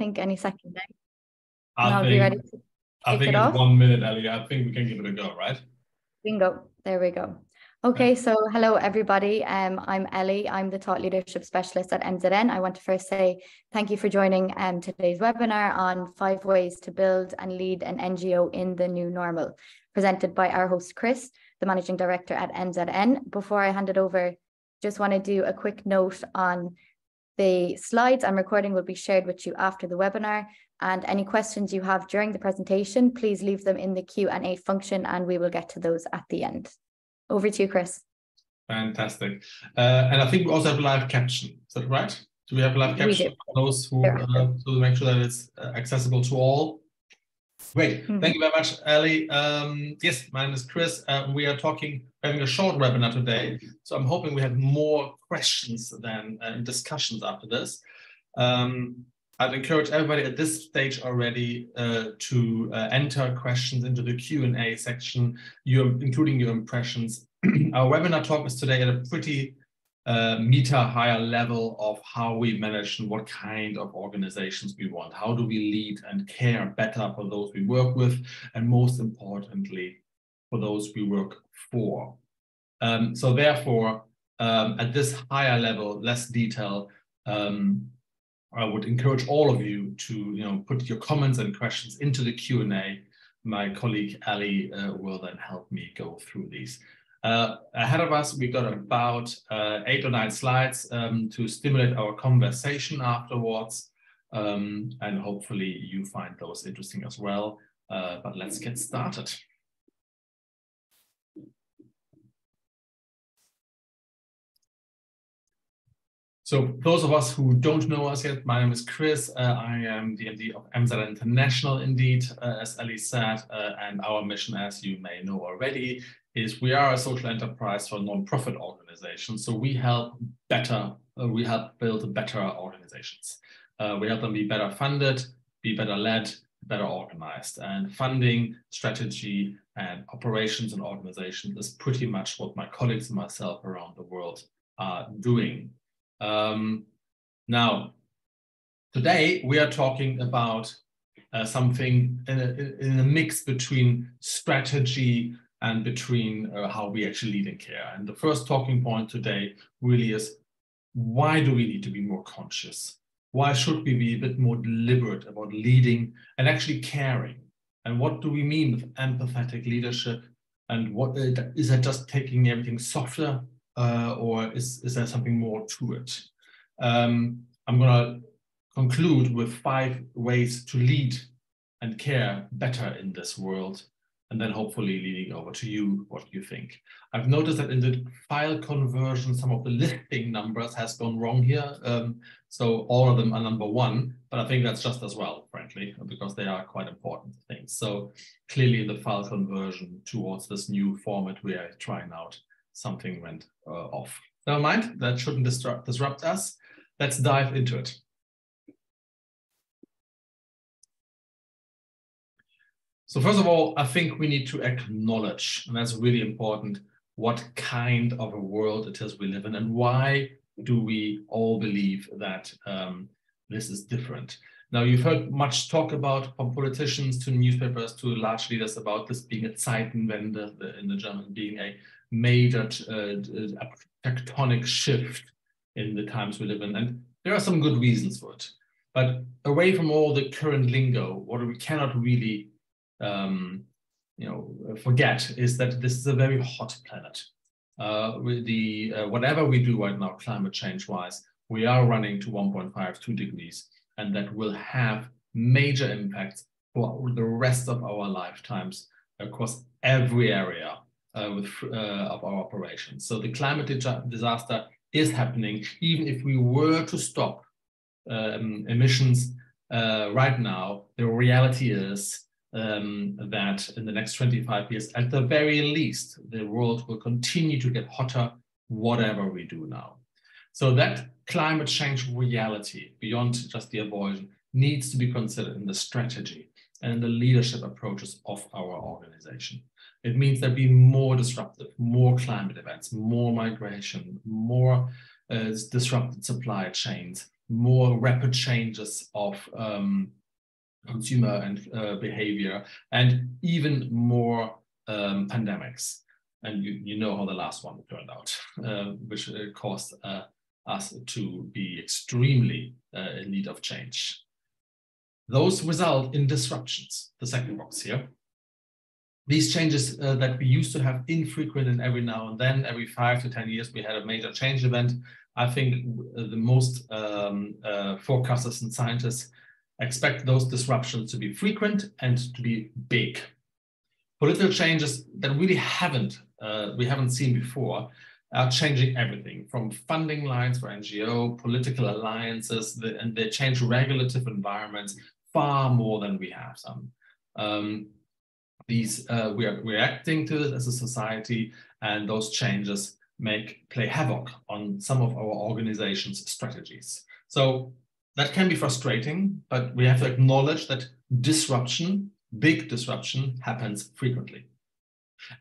think any second now. I Be ready to think kick it it's off. 1 minute, Ellie. I think we can give it a go, right? Bingo. There we go. Okay, so hello everybody. I'm Ellie. I'm the Thought Leadership Specialist at MZN. I want to first say thank you for joining today's webinar on 5 ways to build and lead an NGO in the new normal, presented by our host Chris, the Managing Director at MZN. Before I hand it over, just want to do a quick note on the slides I'm recording will be shared with you after the webinar, and any questions you have during the presentation, please leave them in the Q&A function and we will get to those at the end. Over to you, Chris. Fantastic. And I think we also have a live caption. Is that right? Do we have a live caption for those who to make sure that it's accessible to all? Great. Thank you very much, Ellie. Yes, my name is Chris. We are having a short webinar today. So I'm hoping we have more questions than discussions after this. I'd encourage everybody at this stage already to enter questions into the Q&A section, including your impressions. Our webinar talk is today at a pretty higher level of how we manage and what kind of organizations we want. How do we lead and care better for those we work with, and most importantly, for those we work for. So therefore, at this higher level, less detail, I would encourage all of you to put your comments and questions into the Q&A. My colleague Ali will then help me go through these. Ahead of us, we've got about 8 or 9 slides to stimulate our conversation afterwards, and hopefully you find those interesting as well. But let's get started. So those of us who don't know us yet, my name is Chris. I am the MD of MZN International, indeed, as Ellie said, and our mission, as you may know already, is we are a social enterprise for non-profit organizations. So we help build better organizations. We help them be better funded, be better led, better organized. And funding, strategy, and operations and organization is pretty much what my colleagues and myself around the world are doing. Now, today we are talking about something in a mix between strategy and between how we actually lead and care. And the first talking point today really is, why do we need to be more conscious? Why should we be a bit more deliberate about leading and actually caring? And what do we mean with empathetic leadership? And what is that just taking everything softer? Or is there something more to it? I'm going to conclude with 5 ways to lead and care better in this world, and then hopefully leading over to you what you think. I've noticed that in the file conversion, some of the listing numbers has gone wrong here. So all of them are number 1, but I think that's just as well, frankly, because they are quite important things. So clearly the file conversion towards this new format we are trying out, something went off. Never mind, that shouldn't disrupt us. Let's dive into it. So first of all, I think we need to acknowledge, and that's really important, what kind of a world it is we live in, and why do we all believe that this is different. Now, you've heard much talk about, from politicians to newspapers to large leaders, about this being a Zeitenwende, in the German, being a major tectonic shift in the times we live in. And there are some good reasons for it. But away from all the current lingo, what we cannot really forget is that this is a very hot planet. Whatever we do right now, climate change-wise, we are running to 1.5, 2 degrees, and that will have major impacts for the rest of our lifetimes across every area of our operations. So the climate disaster is happening. Even if we were to stop emissions right now, the reality is that in the next 25 years, at the very least, the world will continue to get hotter, whatever we do now. So that climate change reality, beyond just the avoidance, needs to be considered in the strategy and in the leadership approaches of our organization. It means there'll be more disruptive, more climate events, more migration, more disrupted supply chains, more rapid changes of consumer and behavior, and even more pandemics. And you know how the last one turned out, which caused us to be extremely in need of change. Those result in disruptions, the second box here. These changes that we used to have infrequent and every now and then, every 5 to 10 years, we had a major change event. I think the most forecasters and scientists expect those disruptions to be frequent and to be big. Political changes that really we haven't seen before are changing everything from funding lines for NGO, political alliances, and they change regulative environments far more than we have some. We are reacting to this as a society, and those changes play havoc on some of our organization's strategies. So that can be frustrating, but we have to acknowledge that disruption, big disruption, happens frequently.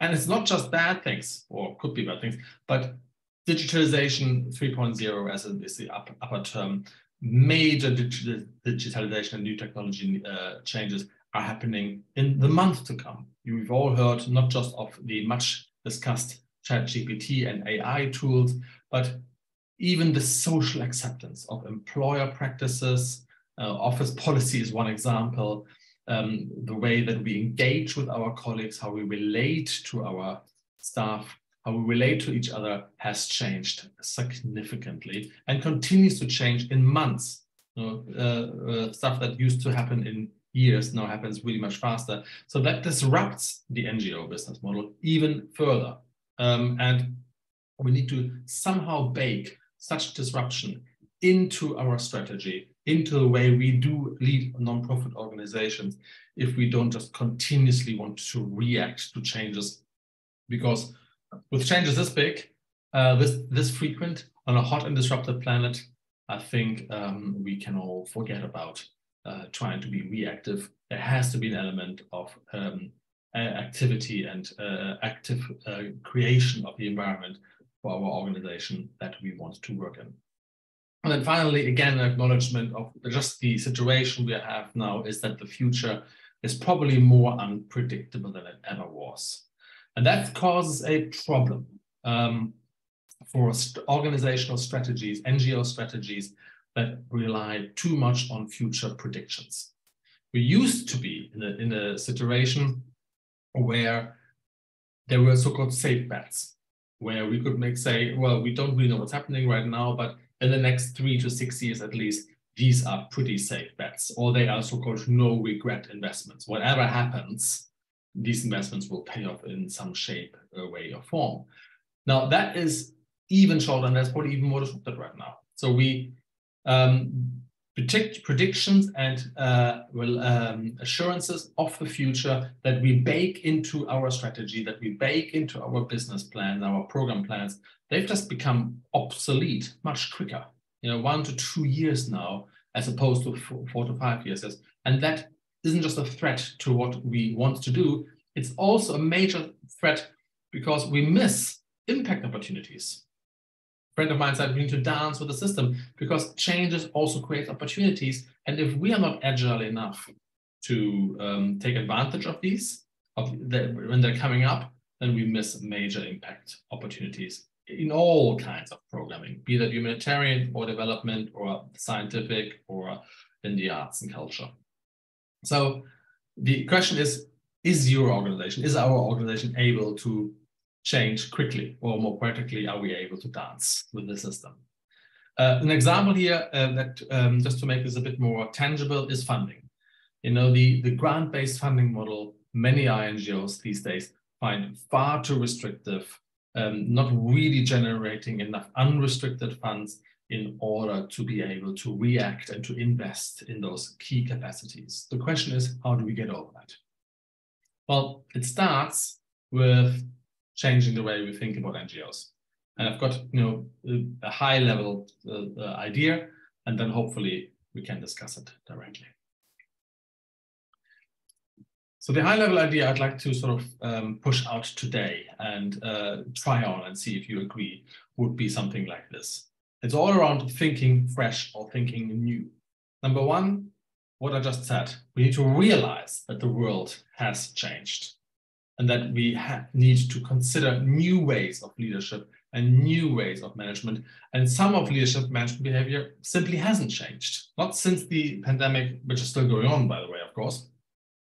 And it's not just bad things, or could be bad things, but digitalization 3.0, as is the upper term, major digitalization and new technology changes are happening in the month to come. You've all heard not just of the much discussed ChatGPT and AI tools, but even the social acceptance of employer practices. Office policy is one example. The way that we engage with our colleagues, how we relate to our staff, how we relate to each other has changed significantly and continues to change in months. Stuff that used to happen in years now happens really much faster. So that disrupts the NGO business model even further. And we need to somehow bake such disruption into our strategy, into the way we do lead nonprofit organizations, if we don't just continuously want to react to changes. Because with changes this big, this frequent, on a hot and disrupted planet, I think we can all forget about trying to be reactive. There has to be an element of activity and active creation of the environment for our organization that we want to work in. And then finally, again, an acknowledgement of just the situation we have now is that the future is probably more unpredictable than it ever was. And that causes a problem for organizational strategies, NGO strategies that rely too much on future predictions. We used to be in a situation where there were so-called safe bets, where we could say, well, we don't really know what's happening right now, but in the next 3 to 6 years at least, these are pretty safe bets, or they are so-called no regret investments. Whatever happens, these investments will pay off in some shape, way, or form. Now that is even shorter, and that's probably even more disrupted right now. So we predictions and assurances of the future that we bake into our strategy, that we bake into our business plans, our program plans, they've just become obsolete much quicker. 1 to 2 years now, as opposed to 4 to 5 years. And that isn't just a threat to what we want to do, it's also a major threat because we miss impact opportunities. A friend of mine said we need to dance with the system because changes also create opportunities. And if we are not agile enough to take advantage of these, when they're coming up, then we miss major impact opportunities in all kinds of programming, be that humanitarian or development or scientific or in the arts and culture. So the question is your organization, is our organization able to change quickly, or more practically, are we able to dance with the system? An example here that just to make this a bit more tangible is funding. The grant-based funding model, many NGOs these days find far too restrictive, not really generating enough unrestricted funds in order to be able to react and to invest in those key capacities. The question is, how do we get over that? Well, it starts with changing the way we think about NGOs. And I've got a high level idea, and then hopefully we can discuss it directly. So the high level idea I'd like to sort of push out today and try on and see if you agree would be something like this. It's all around thinking fresh or thinking new. Number one, what I just said, we need to realize that the world has changed and that we need to consider new ways of leadership and new ways of management. And some of leadership management behavior simply hasn't changed, not since the pandemic, which is still going on, by the way, of course,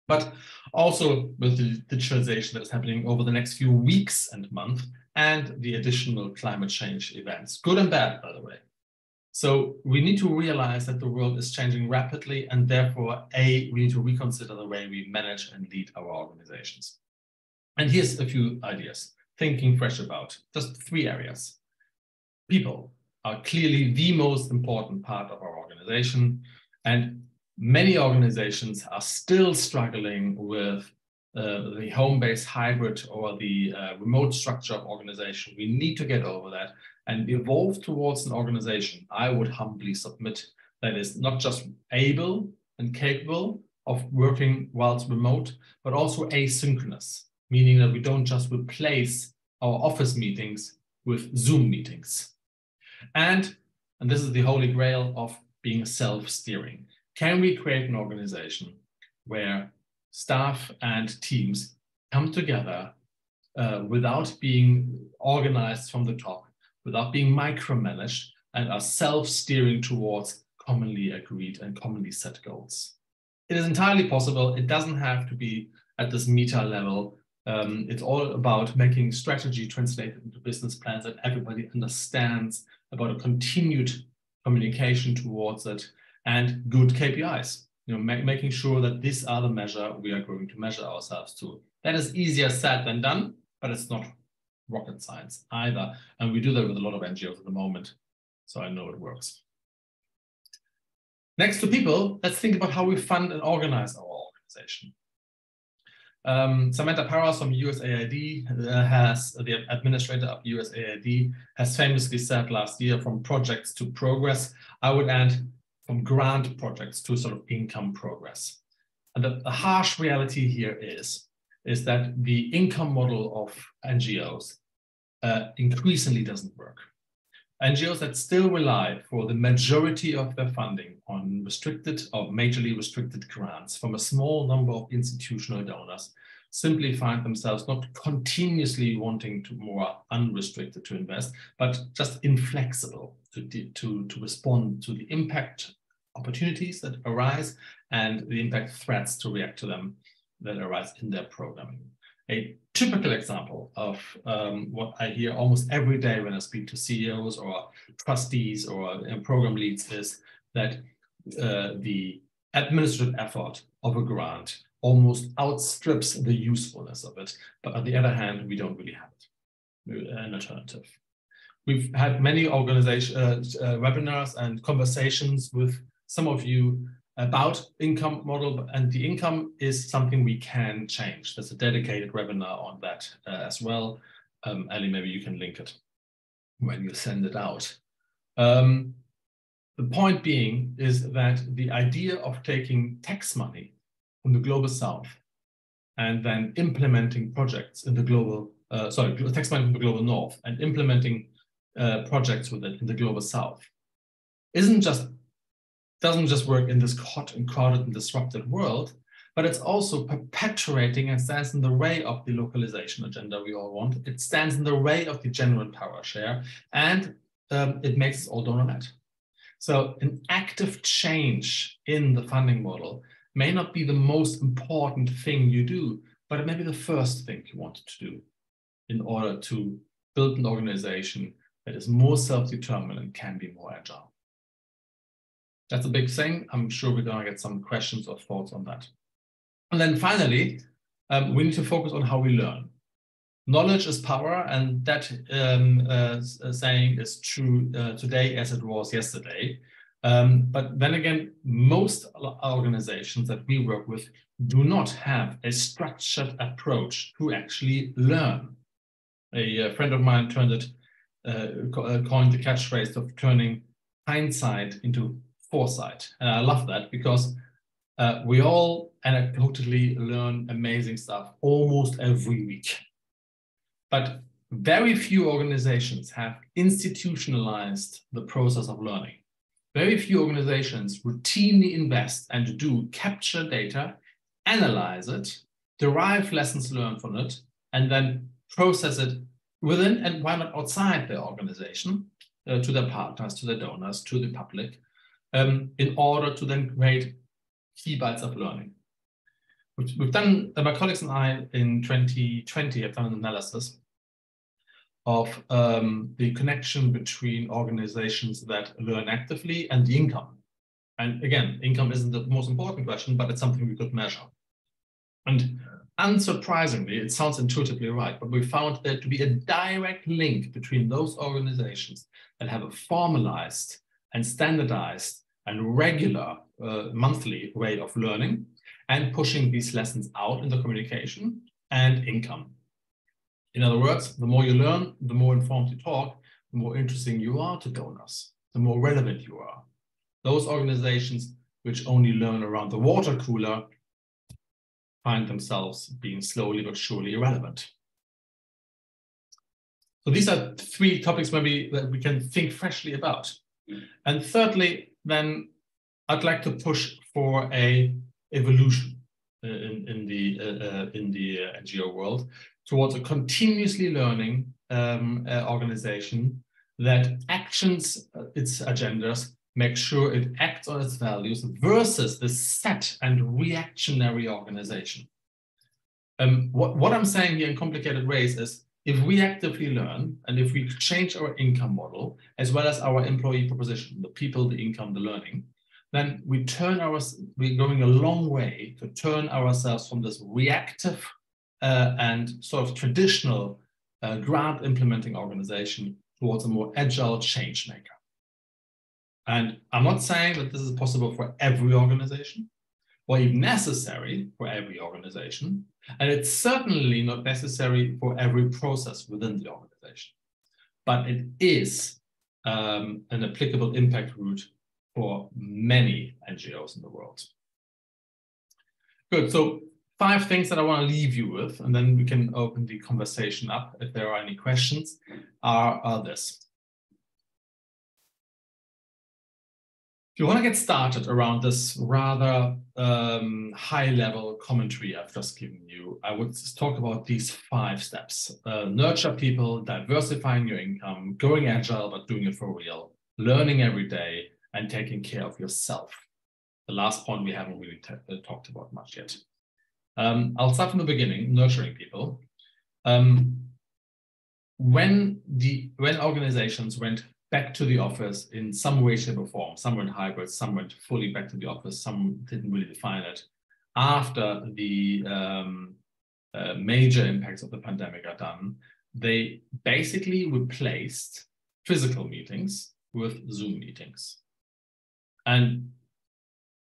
but also with the digitalization that is happening over the next few weeks and months, and the additional climate change events, good and bad, by the way. So we need to realize that the world is changing rapidly, and therefore, we need to reconsider the way we manage and lead our organizations. And here's a few ideas, thinking fresh about just 3 areas. People are clearly the most important part of our organization, and many organizations are still struggling with the home-based hybrid or the remote structure of organization. We need to get over that and evolve towards an organization, I would humbly submit, that is not just able and capable of working whilst remote, but also asynchronous, meaning that we don't just replace our office meetings with Zoom meetings. And this is the holy grail of being self-steering. Can we create an organization where staff and teams come together without being organized from the top, without being micromanaged, and are self-steering towards commonly agreed and commonly set goals? It is entirely possible. It doesn't have to be at this meta level. It's all about making strategy translated into business plans that everybody understands, about a continued communication towards it, and good KPIs. Making sure that these are the measure we are going to measure ourselves to. That is easier said than done, but it's not rocket science either. And we do that with a lot of NGOs at the moment, so I know it works. Next to people, let's think about how we fund and organize our organization. Samantha Paras from USAID, the administrator of USAID, has famously said last year, from projects to progress. I would add from grant projects to sort of income progress. And the harsh reality here is that the income model of NGOs increasingly doesn't work. NGOs that still rely for the majority of their funding on restricted or majorly restricted grants from a small number of institutional donors simply find themselves not continuously wanting to more unrestricted to invest, but just inflexible to respond to the impact opportunities that arise and the impact threats to react to them that arise in their programming. A typical example of what I hear almost every day when I speak to CEOs or trustees or program leads is that the administrative effort of a grant almost outstrips the usefulness of it. But on the other hand, we don't really have an alternative. We've had many webinars and conversations with some of you about income model, and the income is something we can change. There's a dedicated webinar on that as well. Ellie, maybe you can link it when you send it out. The point being is that the idea of taking tax money from the global south and then implementing projects in the global, tax money from the global north and implementing projects with it in the global south doesn't just work in this hot and crowded and disrupted world, but it's also perpetuating and stands in the way of the localization agenda we all want. It stands in the way of the genuine power share, and it makes us all donor-led. So an active change in the funding model may not be the most important thing you do, but it may be the first thing you want to do in order to build an organization that is more self-determined and can be more agile. That's a big thing. I'm sure we're going to get some questions or thoughts on that. And then finally, we need to focus on how we learn. Knowledge is power, and that saying is true today as it was yesterday. But then again, most organizations that we work with do not have a structured approach to actually learn. A friend of mine coined the catchphrase of turning hindsight into foresight. And I love that because we all anecdotally learn amazing stuff almost every week. But very few organizations have institutionalized the process of learning. Very few organizations routinely invest and do capture data, analyze it, derive lessons learned from it, and then process it within and why not outside their organization to their partners, to their donors, to the public, in order to then create key bites of learning. We've done, my colleagues and I in 2020 have done an analysis of the connection between organizations that learn actively and the income. And again, income isn't the most important question, but it's something we could measure. And unsurprisingly, it sounds intuitively right, but we found there to be a direct link between those organizations that have a formalized and standardized and regular monthly way of learning and pushing these lessons out in the communication and income. In other words, the more you learn, the more informed you talk, the more interesting you are to donors, the more relevant you are. Those organizations which only learn around the water cooler find themselves being slowly but surely irrelevant. So these are three topics maybe that we can think freshly about. And thirdly, then I'd like to push for a evolution in the NGO world towards a continuously learning organization that actions its agendas, make sure it acts on its values versus the set and reactionary organization. What I'm saying here in complicated ways is if we actively learn and if we change our income model as well as our employee proposition, the people, the income, the learning, then we're going a long way to turn ourselves from this reactive and sort of traditional grant implementing organization towards a more agile change maker. And I'm not saying that this is possible for every organization or even necessary for every organization. And it's certainly not necessary for every process within the organization. But it is an applicable impact route for many NGOs in the world. Good, so 5 things that I want to leave you with, and then we can open the conversation up if there are any questions, are this. If you want to get started around this rather high-level commentary I've just given you, I would talk about these 5 steps. Nurture people, diversifying your income, going agile but doing it for real, learning every day, and taking care of yourself. The last point we haven't really talked about much yet. I'll start from the beginning, nurturing people. When organizations went back to the office in some way, shape, or form, some went hybrid, some went fully back to the office, some didn't really define it, after the major impacts of the pandemic are done, they basically replaced physical meetings with Zoom meetings. And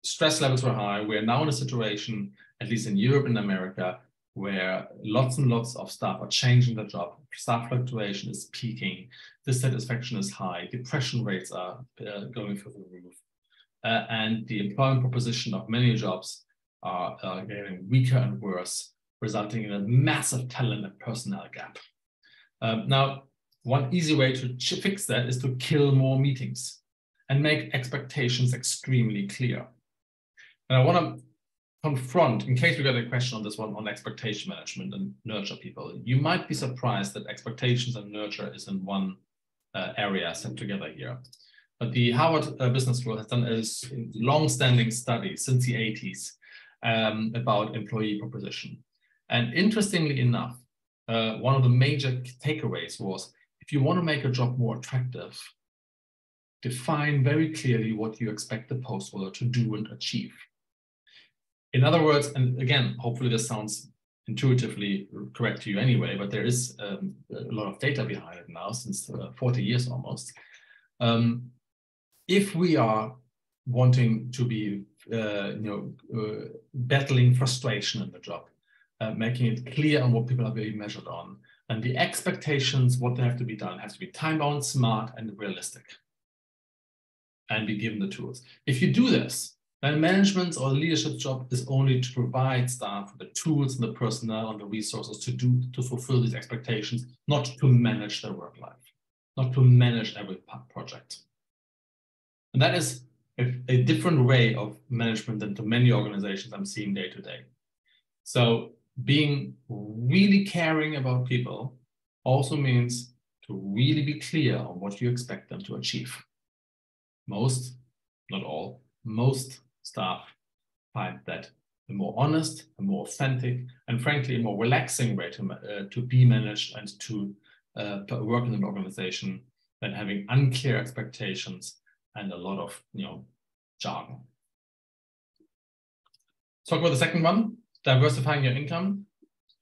stress levels were high. We're now in a situation, at least in Europe and America, where lots and lots of staff are changing their job. Staff fluctuation is peaking. Dissatisfaction is high. Depression rates are going through the roof. And the employment proposition of many jobs are getting weaker and worse, resulting in a massive talent and personnel gap. Now, one easy way to fix that is to kill more meetings and make expectations extremely clear. And I want to confront, in case we got a question on this one, on expectation management and nurture people, you might be surprised that expectations and nurture is in one area set together here. But the Harvard Business School has done a long-standing study since the 80s about employee proposition. And interestingly enough, one of the major takeaways was, if you want to make a job more attractive, define very clearly what you expect the post holder to do and achieve. In other words, and again, hopefully this sounds intuitively correct to you anyway, but there is a lot of data behind it now, since 40 years almost. If we are wanting to be, battling frustration in the job, making it clear on what people are being measured on, and the expectations, what they have to be done, have to be time-bound, smart, and realistic, and be given the tools. If you do this, then management's or leadership's job is only to provide staff with the tools and the personnel and the resources to fulfill these expectations, not to manage their work life, not to manage every project. And that is a different way of management than to many organizations I'm seeing day to day. So being really caring about people also means to really be clear on what you expect them to achieve. Most, not all, most staff find that a more honest, a more authentic, and frankly, a more relaxing way to be managed and to work in an organization than having unclear expectations and a lot of jargon. Talk about the second one, diversifying your income.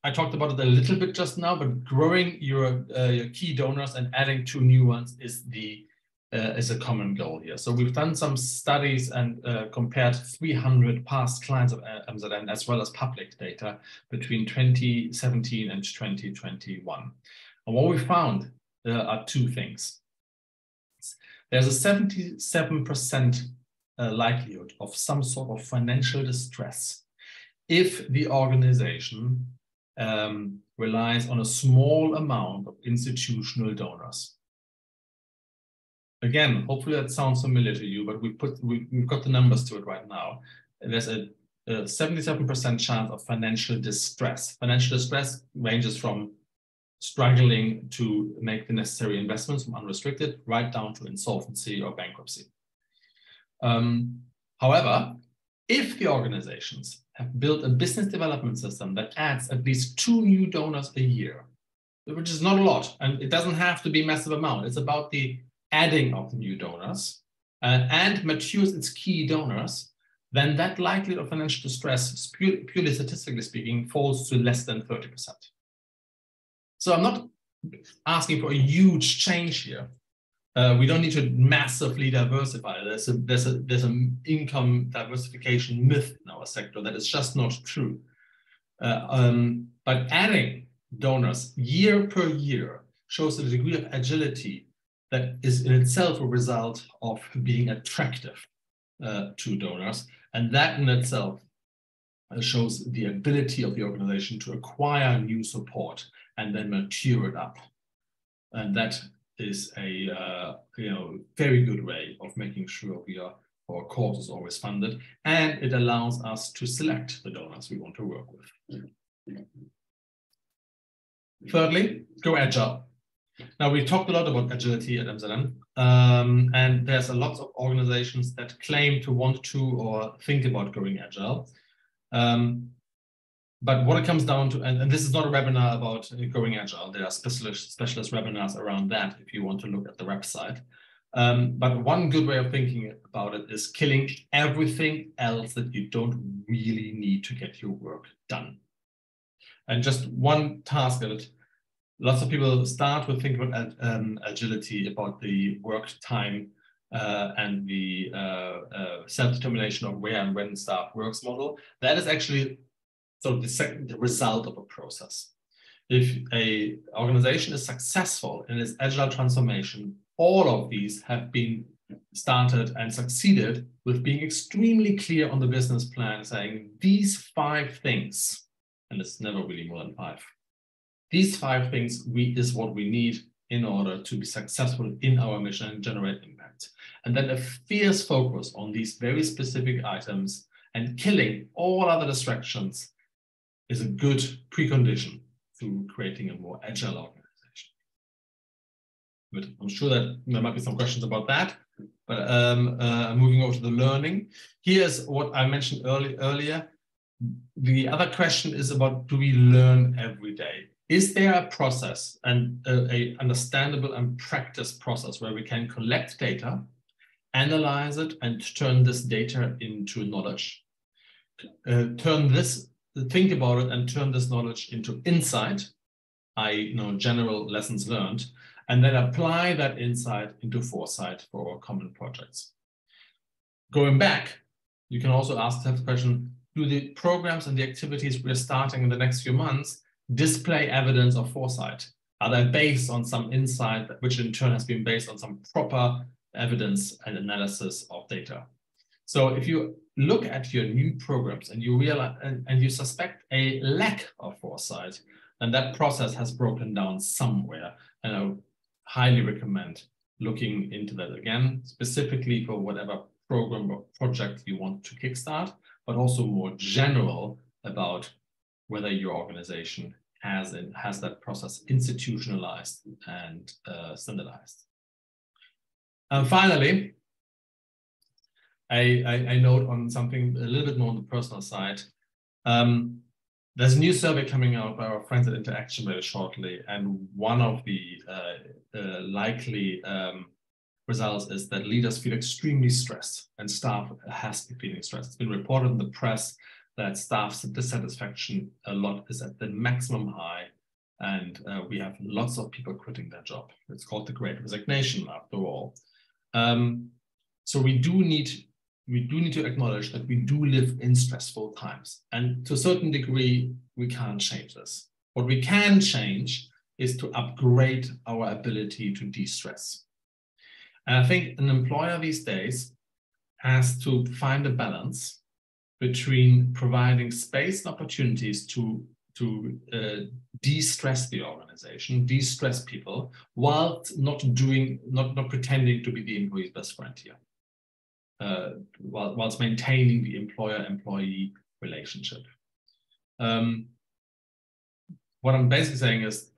I talked about it a little bit just now, but growing your key donors and adding 2 new ones is a common goal here. So we've done some studies and compared 300 past clients of MZN as well as public data between 2017 and 2021. And what we found are 2 things. There's a 77% likelihood of some sort of financial distress if the organization relies on a small amount of institutional donors. Again, hopefully that sounds familiar to you, but we've got the numbers to it right now. There's a 77% chance of financial distress. Financial distress ranges from struggling to make the necessary investments from unrestricted right down to insolvency or bankruptcy. However, if the organizations have built a business development system that adds at least 2 new donors a year, which is not a lot, and it doesn't have to be a massive amount, it's about the adding of new donors and matures its key donors, then that likelihood of financial distress, purely statistically speaking, falls to less than 30%. So I'm not asking for a huge change here. We don't need to massively diversify. There's an income diversification myth in our sector that is just not true. But adding donors year per year shows a degree of agility that is in itself a result of being attractive to donors. And that in itself shows the ability of the organization to acquire new support and then mature it up. And that is a very good way of making sure our cause is always funded, and it allows us to select the donors we want to work with. Thirdly, go agile. Now, we talked a lot about agility at MZN, and there's a lot of organizations that claim to want to or think about going agile. But what it comes down to, and this is not a webinar about going agile, there are specialist webinars around that if you want to look at the website. But one good way of thinking about it is killing everything else that you don't really need to get your work done. And just one task at it. Lots of people start with thinking about agility, about the work time and the self-determination of where and when staff works model. That is actually sort of the result of a process. If an organization is successful in its agile transformation, all of these have been started and succeeded with being extremely clear on the business plan, saying these 5 things, and it's never really more than 5. These 5 things is what we need in order to be successful in our mission and generate impact. And then a fierce focus on these very specific items and killing all other distractions is a good precondition to creating a more agile organization. But I'm sure that there might be some questions about that. But moving over to the learning, here's what I mentioned earlier. The other question is about, do we learn every day? Is there a process and a understandable and practiced process where we can collect data, analyze it, and turn this data into knowledge? Think about it and turn this knowledge into insight, i.e., general lessons learned, and then apply that insight into foresight for our common projects. Going back, you can also ask the question, do the programs and the activities we're starting in the next few months display evidence of foresight? Are they based on some insight, which in turn has been based on some proper evidence and analysis of data? So if you look at your new programs and you realize and you suspect a lack of foresight, then that process has broken down somewhere. And I would highly recommend looking into that again, specifically for whatever program or project you want to kickstart, but also more general about whether your organization has that process institutionalized and standardized. And finally, I note on something a little bit more on the personal side. There's a new survey coming out by our friends at Interaction very shortly, and one of the likely results is that leaders feel extremely stressed, and staff has been feeling stressed. It's been reported in the press that staff's dissatisfaction a lot is at the maximum high, and we have lots of people quitting their job. It's called the Great Resignation, after all. So we do need to acknowledge that we do live in stressful times, and to a certain degree, we can't change this. What we can change is to upgrade our ability to de-stress. And I think an employer these days has to find a balance between providing space and opportunities to de-stress the organization, de-stress people, while not pretending to be the employee's best friend here. Whilst maintaining the employer-employee relationship. What I'm basically saying is,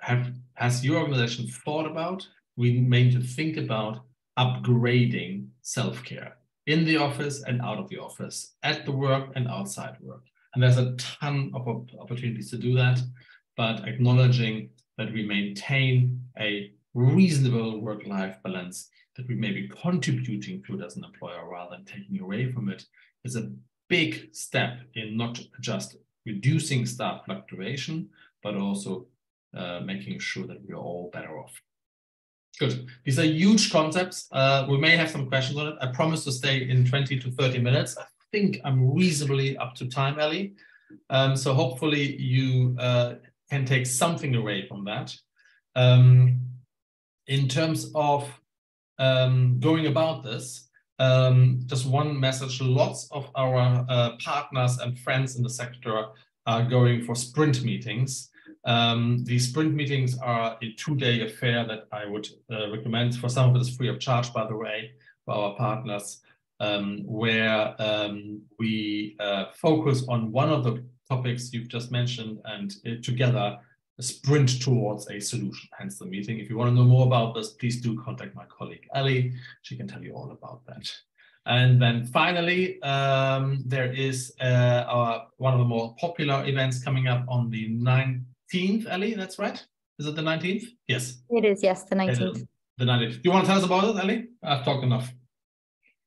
has your organization thought about, we need to think about upgrading self-care in the office and out of the office, at the work and outside work. And there's a ton of opportunities to do that, but acknowledging that we maintain a reasonable work-life balance, that we may be contributing to it as an employer rather than taking away from it, is a big step in not just reducing staff fluctuation, but also making sure that we're all better off. Good. These are huge concepts. We may have some questions on it. I promise to stay in 20 to 30 minutes. I think I'm reasonably up to time, Ellie. So hopefully you can take something away from that. In terms of going about this, just one message: lots of our partners and friends in the sector are going for sprint meetings. These sprint meetings are a 2-day affair that I would recommend. For some of it is free of charge, by the way, for our partners, where we focus on one of the topics you've just mentioned and together sprint towards a solution, hence the meeting. If you want to know more about this, please do contact my colleague, Ellie. She can tell you all about that. And then finally, there is one of the more popular events coming up on the 19th, Ellie, that's right? Is it the 19th? Yes. It is, yes, the 19th. The 19th. Do you want to tell us about it, Ellie? I've talked enough.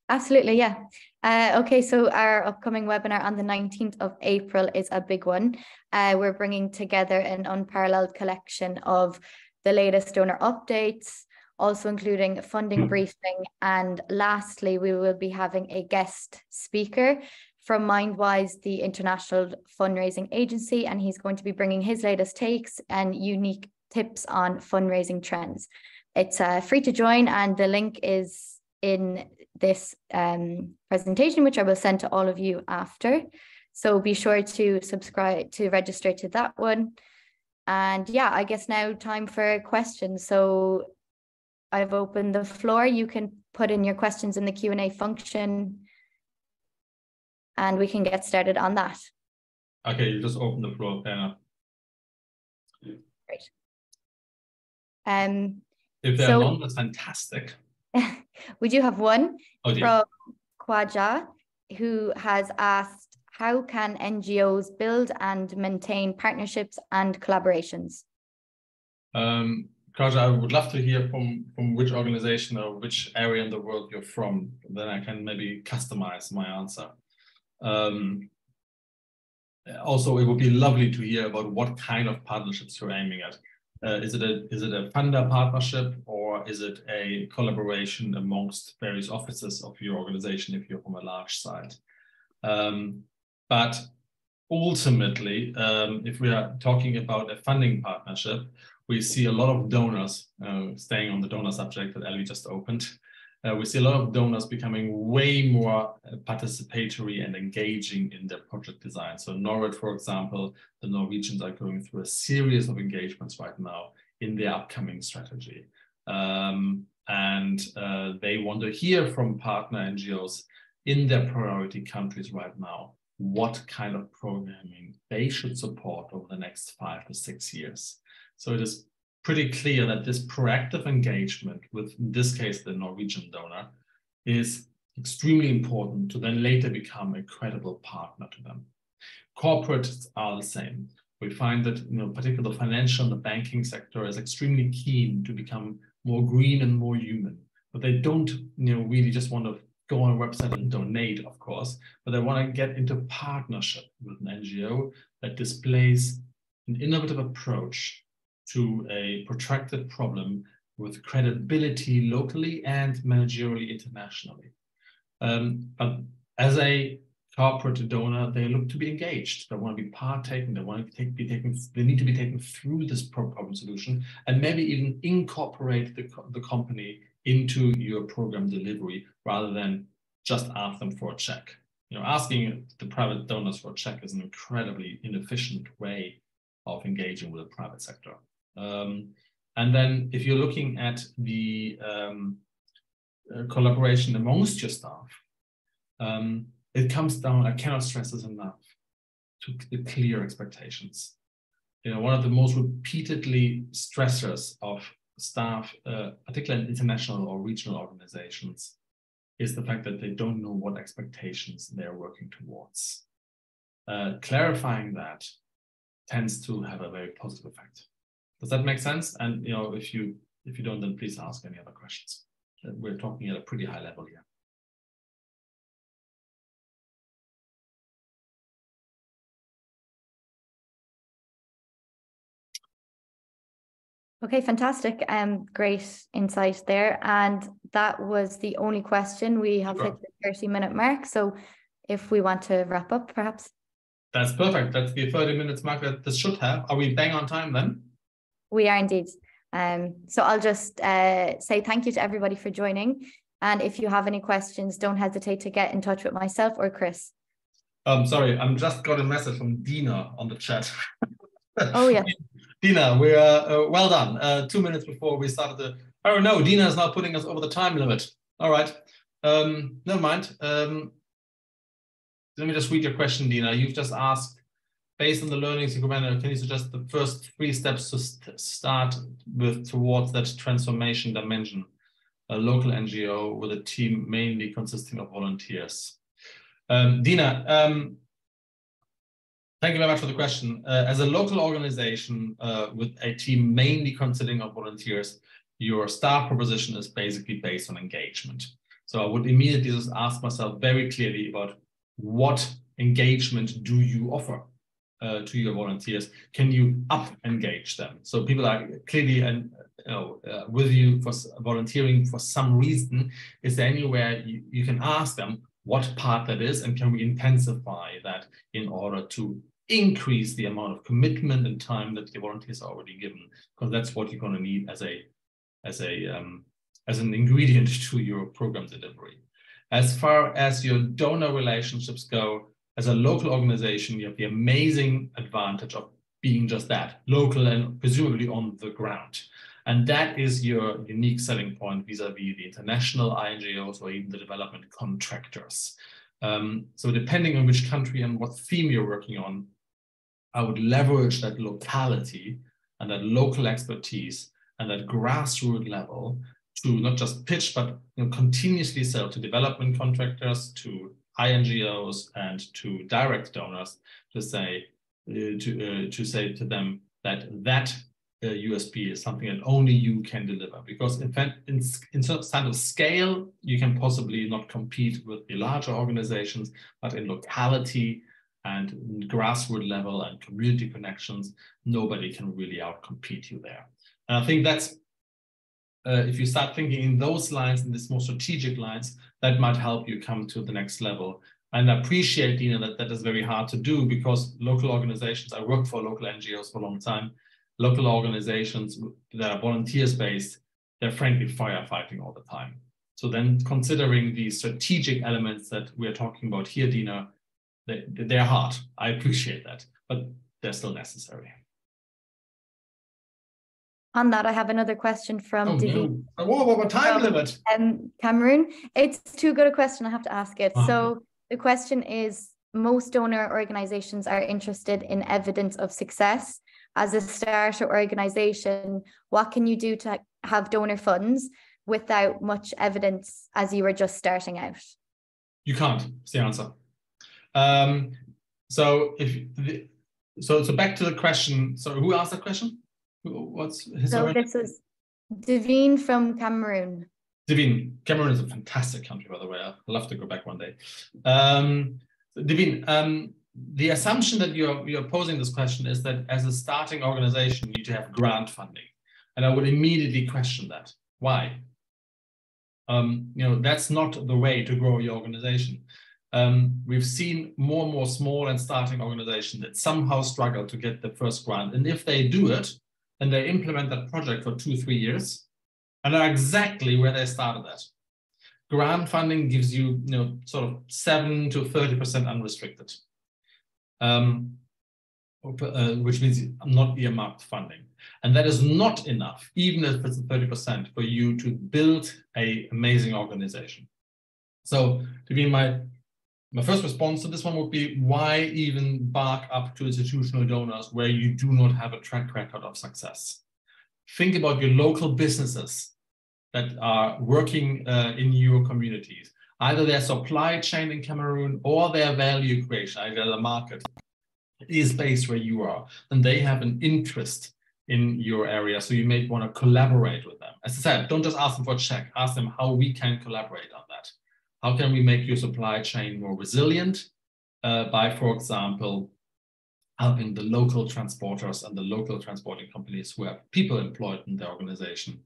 Absolutely, yeah. Okay, so our upcoming webinar on the 19th of April is a big one. We're bringing together an unparalleled collection of the latest donor updates, also including funding briefing. And lastly, we will be having a guest speaker from Mindwise, the international fundraising agency, and he's going to be bringing his latest takes and unique tips on fundraising trends. It's free to join, and the link is in this presentation, which I will send to all of you after. So be sure to subscribe, to register to that one. And yeah, I guess now time for questions. So I've opened the floor. You can put in your questions in the Q&A function and we can get started on that. Okay, you just open the floor, fair enough. Great. If there are none, that's fantastic. We do have one from Khwaja, who has asked, how can NGOs build and maintain partnerships and collaborations? Khwaja, I would love to hear from which organization or which area in the world you're from. Then I can maybe customize my answer. Also, it would be lovely to hear about what kind of partnerships you're aiming at. Is it a funder partnership, or is it a collaboration amongst various offices of your organization if you're from a large site? But ultimately, if we are talking about a funding partnership, we see a lot of donors, staying on the donor subject that Ellie just opened, We see a lot of donors becoming way more participatory and engaging in their project design. So Norway, for example, the Norwegians are going through a series of engagements right now in their upcoming strategy. They want to hear from partner NGOs in their priority countries right now, what kind of programming they should support over the next 5 to 6 years. So it is pretty clear that this proactive engagement with, in this case, the Norwegian donor, is extremely important to then later become a credible partner to them. Corporates are the same. We find that, particularly the financial and the banking sector is extremely keen to become more green and more human, but they don't, really just want to go on a website and donate, of course, but they want to get into partnership with an NGO that displays an innovative approach to a protracted problem with credibility locally and managerially internationally. But as a corporate donor, they look to be engaged. They want to be partaking. They want to they need to be taken through this problem solution, and maybe even incorporate the company into your program delivery rather than just ask them for a check. Asking the private donors for a check is an incredibly inefficient way of engaging with the private sector. And then if you're looking at the collaboration amongst your staff, it comes down, I cannot stress this enough, to the clear expectations. One of the most repeatedly stressors of staff, particularly in international or regional organizations, is the fact that they don't know what expectations they're working towards. Clarifying that tends to have a very positive effect. Does that make sense? And if you don't, then please ask any other questions. We're talking at a pretty high level here. Okay, fantastic. Great insight there. And that was the only question. We have hit the 30-minute mark. So if we want to wrap up, perhaps. That's perfect. That's the 30 minutes mark that this should have. Are we bang on time then? We are indeed. So I'll just say thank you to everybody for joining. And if you have any questions, don't hesitate to get in touch with myself or Chris. Sorry, I'm just got a message from Dina on the chat. Oh, yeah. Dina, we are well done. 2 minutes before we started the... Oh, no, Dina is now putting us over the time limit. All right. Never mind. Let me just read your question, Dina. You've just asked, based on the learnings in Kubernetes, can you suggest the first 3 steps to start with towards that transformation dimension? A local NGO with a team mainly consisting of volunteers. Dina, thank you very much for the question. As a local organization with a team mainly consisting of volunteers, your staff proposition is basically based on engagement. So I would immediately just ask myself very clearly about what engagement do you offer to your volunteers? Can you up-engage them? So people are clearly with you for volunteering for some reason. Is there anywhere you can ask them what part that is, and can we intensify that in order to increase the amount of commitment and time that the volunteers are already given? Because that's what you're going to need as an ingredient to your program delivery. As far as your donor relationships go, as a local organization, you have the amazing advantage of being just that, local and presumably on the ground. And that is your unique selling point vis-a-vis the international INGOs or even the development contractors. So depending on which country and what theme you're working on, I would leverage that locality and that local expertise and that grassroots level to not just pitch, but continuously sell to development contractors, to INGOs, and to direct donors to say to them that USP is something that only you can deliver. Because in fact, in terms of scale, you can possibly not compete with the larger organizations, but in locality and grassroots level and community connections, nobody can really outcompete you there. And I think that's, if you start thinking in those lines, in this more strategic lines, that might help you come to the next level. And I appreciate, Dina, that is very hard to do, because local organizations, I worked for local NGOs for a long time, local organizations that are volunteers based, they're frankly firefighting all the time. So then considering the strategic elements that we're talking about here, Dina, they're hard. I appreciate that, but they're still necessary. On that, I have another question from Daveen. No. What time limit? Cameroon. It's too good a question. I have to ask it. So the question is, most donor organizations are interested in evidence of success. As a starter organization, what can you do to have donor funds without much evidence as you were just starting out? You can't, is the answer. So back to the question. So who asked that question? What's his origin? This is Daveen from Cameroon. Daveen, Cameroon is a fantastic country, by the way. I'd love to go back one day. Daveen, the assumption that you're posing this question is that as a starting organization, you need to have grant funding. And I would immediately question that. Why? That's not the way to grow your organization. We've seen more and more small and starting organizations that somehow struggle to get the first grant. And if they do it, and they implement that project for 2-3 years, and are exactly where they started at. Grant funding gives you, sort of 7 to 30% unrestricted, which means not earmarked funding. And that is not enough, even if it's 30%, for you to build an amazing organization. So to be my first response to this one would be, why even bark up to institutional donors where you do not have a track record of success? Think about your local businesses that are working in your communities, either their supply chain in Cameroon or their value creation, either the market is based where you are, and they have an interest in your area. So you may want to collaborate with them. As I said, don't just ask them for a check, ask them how we can collaborate on that. How can we make your supply chain more resilient by, for example, helping the local transporters and the local transporting companies who have people employed in their organization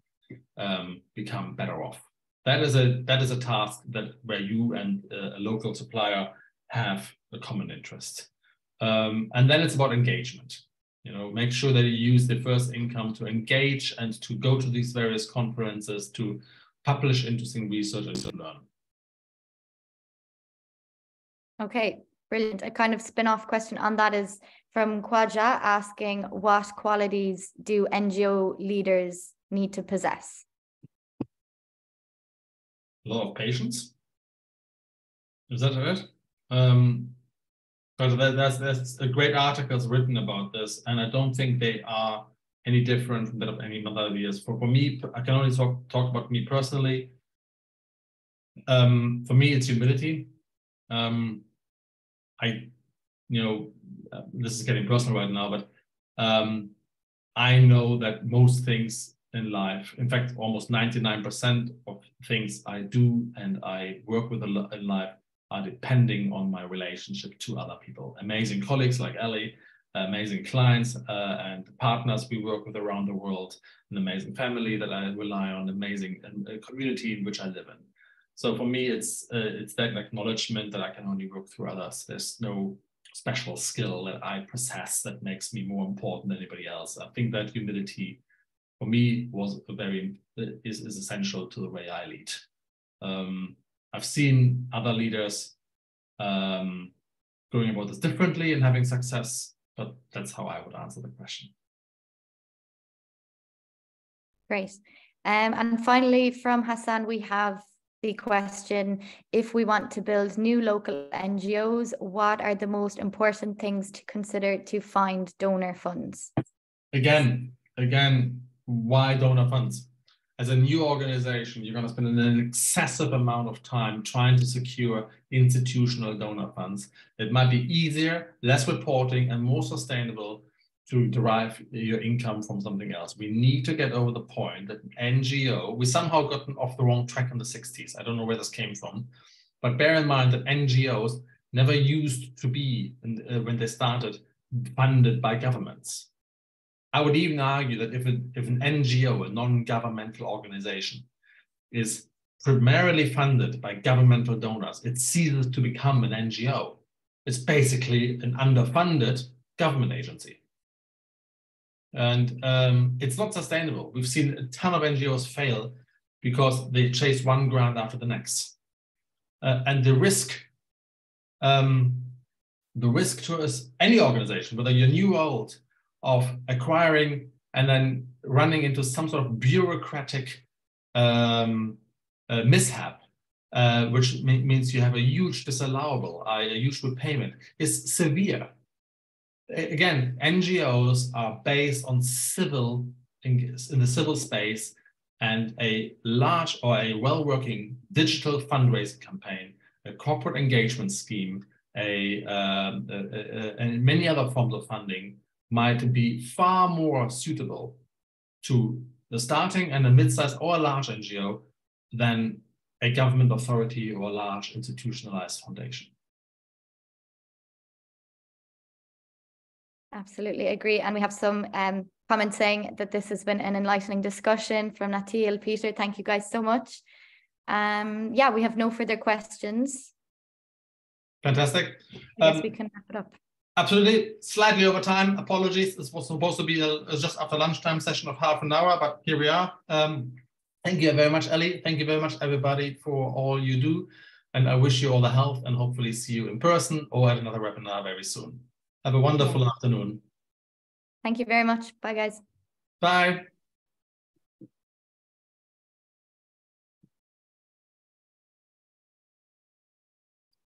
become better off? That is a task where you and a local supplier have a common interest. And then it's about engagement. Make sure that you use the first income to engage and to go to these various conferences, to publish interesting research and to learn. Okay, brilliant. A kind of spin-off question on that is from Kwaja, asking, what qualities do NGO leaders need to possess? A lot of patience. Is that right? Because there's a great articles written about this, and I don't think they are any different from that of any other ideas. For me, I can only talk about me personally. For me, it's humility. This is getting personal right now, but I know that most things in life, in fact, almost 99% of things I do and I work with in life are depending on my relationship to other people. Amazing colleagues like Ellie, amazing clients and partners we work with around the world, an amazing family that I rely on, amazing community in which I live in. So for me, it's that acknowledgement that I can only work through others. There's no special skill that I possess that makes me more important than anybody else. I think that humility for me is essential to the way I lead. I've seen other leaders going about this differently and having success, but that's how I would answer the question. Great. And finally, from Hassan, we have the question, if we want to build new local NGOs, what are the most important things to consider to find donor funds? Again, why donor funds? As a new organization, you're going to spend an excessive amount of time trying to secure institutional donor funds. It might be easier, less reporting, and more sustainable to derive your income from something else. We need to get over the point that an NGO, we somehow gotten off the wrong track in the 60s. I don't know where this came from, but bear in mind that NGOs never used to be, when they started, funded by governments. I would even argue that if an NGO, a non-governmental organization, is primarily funded by governmental donors, it ceases to become an NGO. It's basically an underfunded government agency. And it's not sustainable. We've seen a ton of NGOs fail because they chase one grant after the next. And the risk to any organization, whether you're new or old, of acquiring and then running into some sort of bureaucratic mishap, which means you have a huge disallowable, a huge repayment, is severe. Again, NGOs are based on civil, in the civil space, and a large or a well-working digital fundraising campaign, a corporate engagement scheme, and many other forms of funding might be far more suitable to the starting and a mid-sized or a large NGO than a government authority or a large institutionalized foundation. Absolutely agree. And we have some comments saying that this has been an enlightening discussion from Natil, Peter. Thank you guys so much. Yeah, we have no further questions. Fantastic. I guess we can wrap it up. Absolutely. Slightly over time. Apologies. This was supposed to be just after lunchtime session of half an hour, but here we are. Thank you very much, Ellie. Thank you very much, everybody, for all you do. And I wish you all the health and hopefully see you in person or at another webinar very soon. Have a wonderful afternoon. Thank you very much. Bye, guys. Bye.